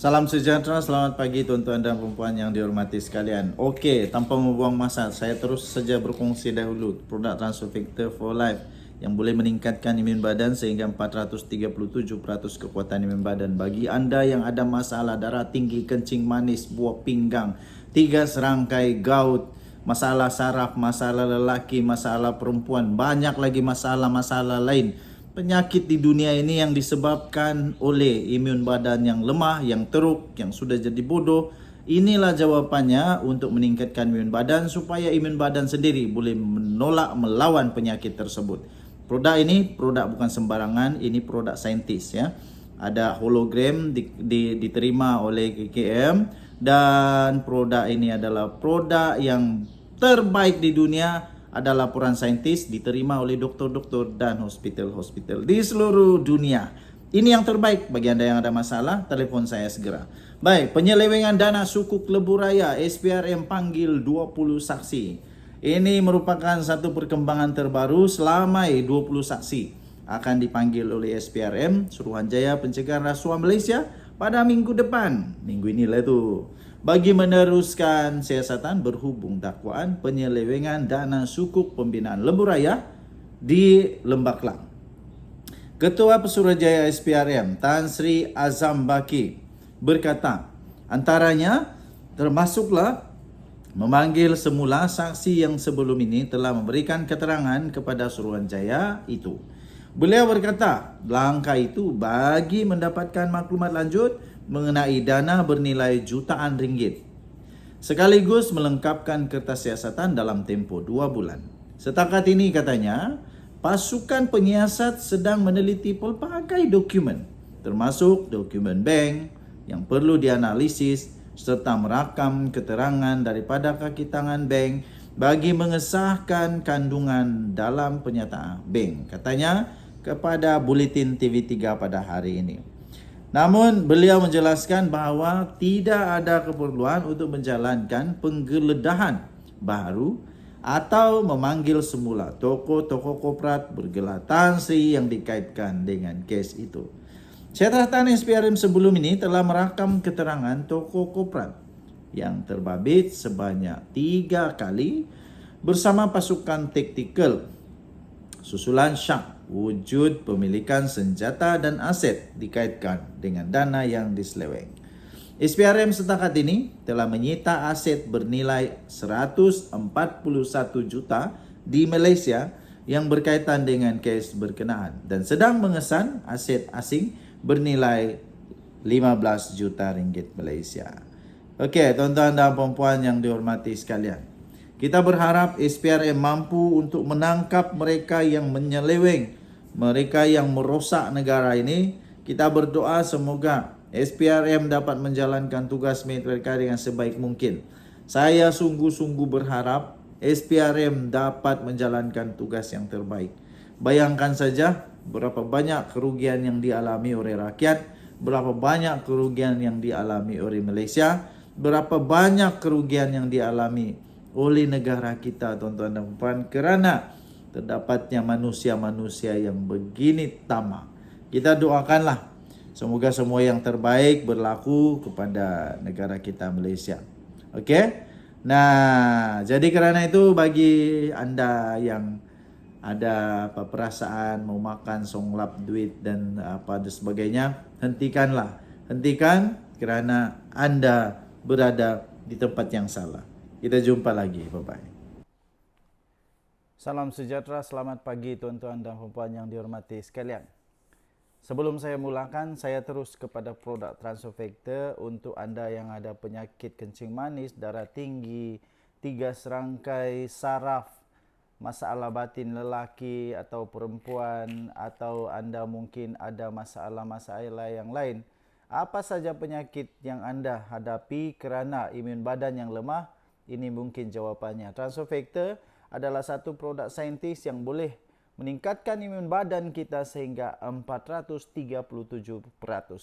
Salam sejahtera, selamat pagi tuan-tuan dan perempuan yang dihormati sekalian. Okey, tanpa membuang masa, saya terus saja berkongsi dahulu produk Transfer Factor for Life yang boleh meningkatkan imun badan sehingga 437% kekuatan imun badan. Bagi anda yang ada masalah darah tinggi, kencing manis, buah pinggang, 3 serangkai gout, masalah saraf, masalah lelaki, masalah perempuan, banyak lagi masalah-masalah lain. Penyakit di dunia ini yang disebabkan oleh imun badan yang lemah, yang teruk, yang sudah jadi bodoh. Inilah jawapannya untuk meningkatkan imun badan supaya imun badan sendiri boleh menolak melawan penyakit tersebut. Produk ini produk bukan sembarangan, ini produk saintis ya. Ada hologram diterima oleh KKM dan produk ini adalah produk yang terbaik di dunia. Ada laporan saintis diterima oleh doktor-doktor dan hospital-hospital di seluruh dunia. Ini yang terbaik. Bagi anda yang ada masalah, telefon saya segera. Baik, penyelewengan dana sukuk lebuh raya, SPRM panggil 20 saksi. Ini merupakan satu perkembangan terbaru. Selama 20 saksi akan dipanggil oleh SPRM, Suruhanjaya Pencegahan Rasuah Malaysia, pada minggu depan. Minggu inilah itu. Bagi meneruskan siasatan berhubung dakwaan penyelewengan dana sukuk pembinaan lebuh raya di Lembah Kelang. Ketua Pesuruhjaya SPRM Tan Sri Azam Baki berkata, antaranya termasuklah memanggil semula saksi yang sebelum ini telah memberikan keterangan kepada Suruhanjaya itu. Beliau berkata, langkah itu bagi mendapatkan maklumat lanjut mengenai dana bernilai jutaan ringgit, sekaligus melengkapkan kertas siasatan dalam tempoh 2 bulan. Setakat ini katanya, pasukan penyiasat sedang meneliti pelbagai dokumen, termasuk dokumen bank yang perlu dianalisis serta merakam keterangan daripada kaki tangan bank bagi mengesahkan kandungan dalam pernyataan bank, katanya kepada Buletin TV3 pada hari ini. Namun beliau menjelaskan bahawa tidak ada keperluan untuk menjalankan penggeledahan baru atau memanggil semula tokoh-tokoh korporat bergelar Tan Sri yang dikaitkan dengan kes itu. Catatan SPRM sebelum ini telah merakam keterangan tokoh korporat yang terbabit sebanyak 3 kali bersama pasukan taktikal susulan syak wujud pemilikan senjata dan aset dikaitkan dengan dana yang diseleweng. SPRM setakat ini telah menyita aset bernilai 141 juta di Malaysia yang berkaitan dengan kes berkenaan dan sedang mengesan aset asing bernilai 15 juta ringgit Malaysia. Okey, tuan-tuan dan puan-puan yang dihormati sekalian. Kita berharap SPRM mampu untuk menangkap mereka yang menyeleweng, mereka yang merosak negara ini. Kita berdoa semoga SPRM dapat menjalankan tugas mereka dengan sebaik mungkin. Saya sungguh-sungguh berharap SPRM dapat menjalankan tugas yang terbaik. Bayangkan saja berapa banyak kerugian yang dialami oleh rakyat, berapa banyak kerugian yang dialami oleh Malaysia, berapa banyak kerugian yang dialami oleh negara kita, tuan-tuan dan puan, kerana terdapatnya manusia-manusia yang begini tamak. Kita doakanlah semoga semua yang terbaik berlaku kepada negara kita Malaysia. Okey? Nah, jadi kerana itu bagi anda yang ada apa perasaan mau makan songlap duit dan apa dan sebagainya, hentikanlah. Hentikan kerana anda berada di tempat yang salah. Kita jumpa lagi. Bye-bye. Salam sejahtera, selamat pagi tuan-tuan dan puan yang dihormati sekalian. Sebelum saya mulakan, saya terus kepada produk Transfer Factor untuk anda yang ada penyakit kencing manis, darah tinggi, 3 serangkai saraf, masalah batin lelaki atau perempuan, atau anda mungkin ada masalah-masalah yang lain. Apa saja penyakit yang anda hadapi kerana imun badan yang lemah, ini mungkin jawapannya. Transfer Factor adalah satu produk saintis yang boleh meningkatkan imun badan kita sehingga 437%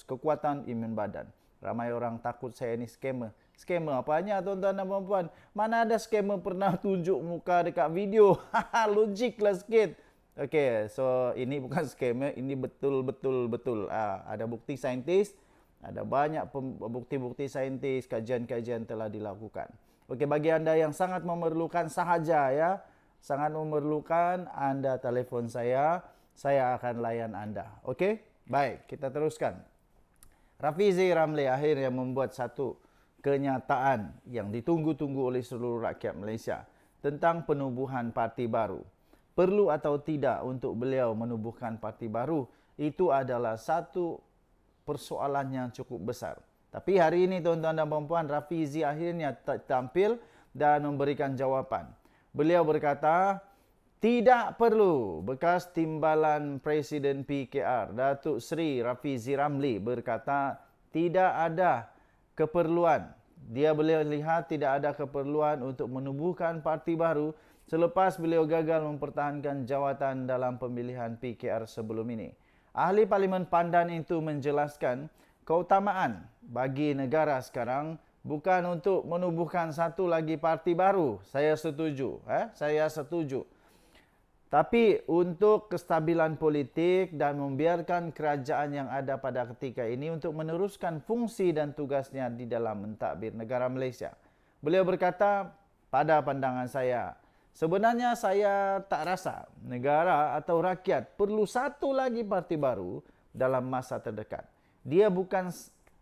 kekuatan imun badan. Ramai orang takut saya ni scammer. Scammer apanya tuan-tuan dan puan-puan? Mana ada scammer pernah tunjuk muka dekat video? Logiklah sikit. Okey, so ini bukan scammer, ini betul-betul ada bukti saintis Ada banyak bukti-bukti saintis, kajian-kajian telah dilakukan. Okey, bagi anda yang sangat memerlukan sahaja ya, sangat memerlukan, anda telefon saya akan layan anda. Okey? Baik, kita teruskan. Rafizi Ramli akhirnya membuat satu kenyataan yang ditunggu-tunggu oleh seluruh rakyat Malaysia tentang penubuhan parti baru. Perlu atau tidak untuk beliau menubuhkan parti baru, itu adalah satu persoalan yang cukup besar. Tapi hari ini tuan-tuan dan puan-puan, Rafizi akhirnya tampil dan memberikan jawapan. Beliau berkata, tidak perlu. Bekas timbalan Presiden PKR, Datuk Seri Rafizi Ramli berkata, tidak ada keperluan. Beliau lihat tidak ada keperluan untuk menubuhkan parti baru selepas beliau gagal mempertahankan jawatan dalam pemilihan PKR sebelum ini. Ahli Parlimen Pandan itu menjelaskan keutamaan bagi negara sekarang bukan untuk menubuhkan satu lagi parti baru. Saya setuju. Saya setuju. Tapi untuk kestabilan politik dan membiarkan kerajaan yang ada pada ketika ini untuk meneruskan fungsi dan tugasnya di dalam mentadbir negara Malaysia. Beliau berkata, pada pandangan saya, sebenarnya saya tak rasa negara atau rakyat perlu satu lagi parti baru dalam masa terdekat. Dia bukan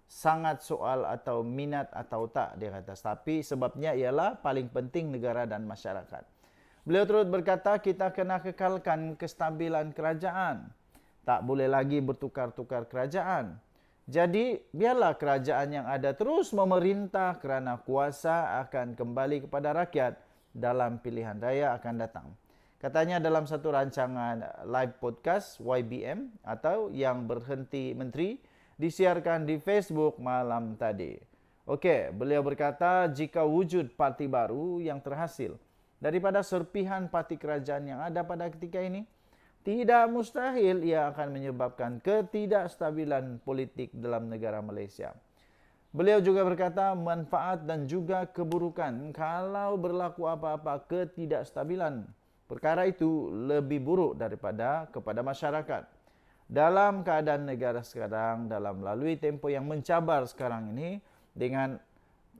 sangat soal atau minat atau tak, dia kata. Tapi sebabnya ialah paling penting negara dan masyarakat. Beliau terus berkata, kita kena kekalkan kestabilan kerajaan. Tak boleh lagi bertukar-tukar kerajaan. Jadi, biarlah kerajaan yang ada terus memerintah kerana kuasa akan kembali kepada rakyat dalam pilihan raya akan datang. Katanya dalam satu rancangan live podcast YBM atau yang berhenti menteri disiarkan di Facebook malam tadi. Okey, beliau berkata jika wujud parti baru yang terhasil daripada serpihan parti kerajaan yang ada pada ketika ini, tidak mustahil ia akan menyebabkan ketidakstabilan politik dalam negara Malaysia. Beliau juga berkata manfaat dan juga keburukan kalau berlaku apa-apa ketidakstabilan. Perkara itu lebih buruk daripada kepada masyarakat. Dalam keadaan negara sekarang, dalam melalui tempoh yang mencabar sekarang ini, dengan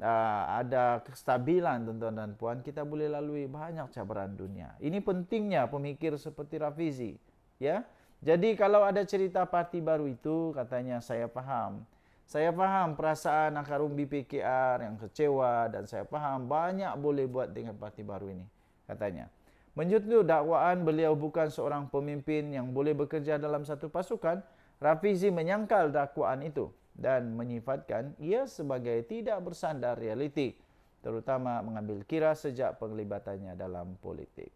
ada kestabilan tuan-tuan dan puan, kita boleh lalui banyak cabaran dunia. Ini pentingnya pemikir seperti Rafizi, ya. Jadi kalau ada cerita parti baru itu, katanya saya faham. Saya faham perasaan akar umbi PKR yang kecewa dan saya faham banyak boleh buat dengan parti baru ini, katanya. Menyutul dakwaan beliau bukan seorang pemimpin yang boleh bekerja dalam satu pasukan, Rafizi menyangkal dakwaan itu dan menyifatkan ia sebagai tidak bersandar realiti, terutama mengambil kira sejak penglibatannya dalam politik.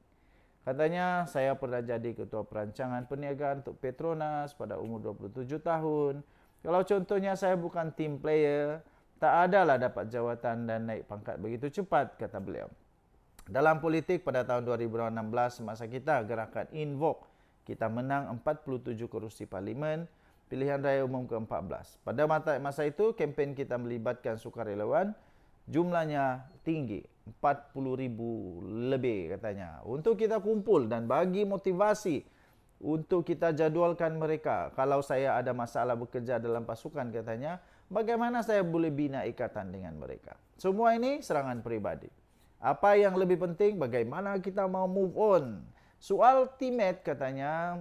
Katanya, saya pernah jadi ketua perancangan perniagaan untuk Petronas pada umur 27 tahun. Kalau contohnya saya bukan team player, tak adalah dapat jawatan dan naik pangkat begitu cepat, kata beliau. Dalam politik pada tahun 2016, semasa kita gerakan Invoke, kita menang 47 kerusi parlimen, pilihan raya umum ke-14. Pada masa itu, kempen kita melibatkan sukarelawan, jumlahnya tinggi, 40,000 lebih katanya. Untuk kita kumpul dan bagi motivasi untuk kita jadualkan mereka. Kalau saya ada masalah bekerja dalam pasukan katanya, bagaimana saya boleh bina ikatan dengan mereka. Semua ini serangan peribadi. Apa yang lebih penting, bagaimana kita mau move on. Soal teammate katanya,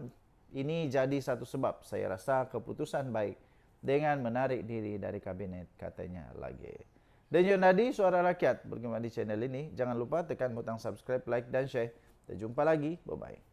ini jadi satu sebab saya rasa keputusan baik dengan menarik diri dari kabinet, katanya lagi. Dan yang tadi Suara Rakyat bergema di channel ini. Jangan lupa tekan butang subscribe, like dan share. Kita jumpa lagi. Bye-bye.